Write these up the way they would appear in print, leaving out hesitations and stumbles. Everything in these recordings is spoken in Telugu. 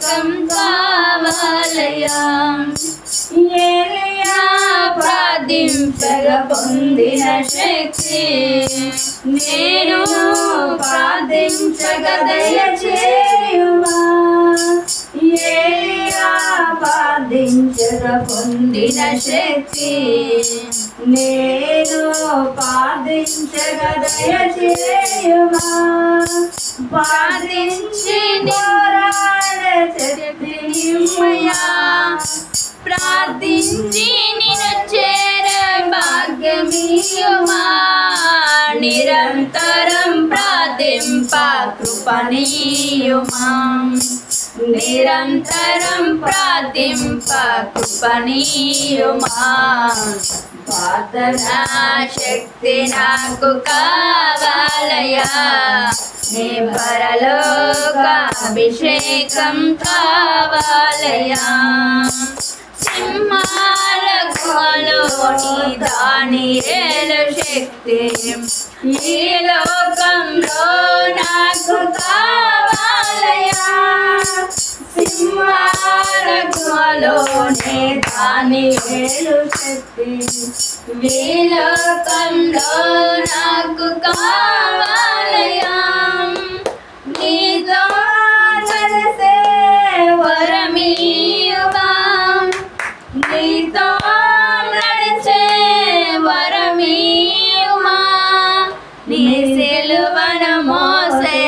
అభిషేకం కావాలయ్యా. ఏలియా ప్రార్థించగా పొందిన శక్తి నేను ప్రార్థించగా దయచేయుమా. ఏలియా ప్రార్థించగా పొందిన శక్తి నేను ప్రార్థించగా దయచేయుమా. ప్రార్థించి పోరాడే శక్తి నిమ్మయా. ప్రార్థించి నిన్ను చేరే భాగ్యమీయుమా. నిరంతరం ప్రార్థింప కృపణీయుమా. నిరంతరం ప్రార్థింప కృపణీయుమా. ప్రార్థనా శక్తి నాకు కావాలయ్యా. నీ పరలోక అభిషేకం కావాలయ్యా. సింహాల గుహలోని దానియేలు శక్తి ఈ లోకంలో నాకు కావాలయ్యా. సింహాల గుహలోని దానియేలు శక్తి ఈ లోకంలో నాకు కావాలయ్యా. నీతో నడిసే వరమీయుమా. నీతో నడిచే వరమీయుమా. నీ సిలువను మోసే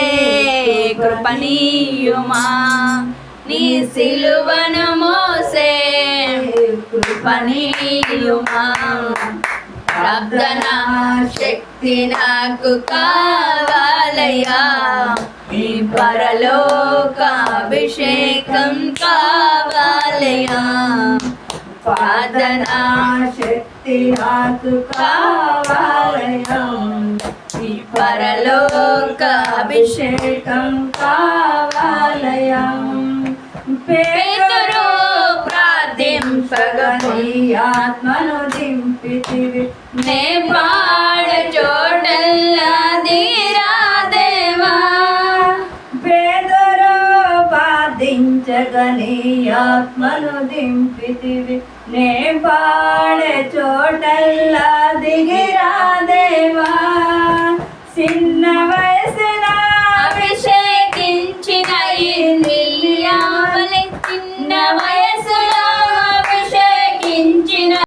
కృపణీయుమా. నీ సిలువను మోసే కృపణీయుమా. ప్రార్థనా శక్తి నాకు కావాలయ్యా. నీ పరలోక అభిషేకం కావాలయ్యా. ప్రార్థనా శక్తి నాకు కావాలయ్యా. నీ పరలోక అభిషేకం కావాలయ్యా. పేతురు ప్రార్థింపగా నీ ఆత్మను దింపితివి. నే పాడ చోటల్లా ధీరా దేవా. పేతురు ప్రార్థించగా నీ ఆత్మను దింపితివి. నే పాడే చోటల్లా దిగి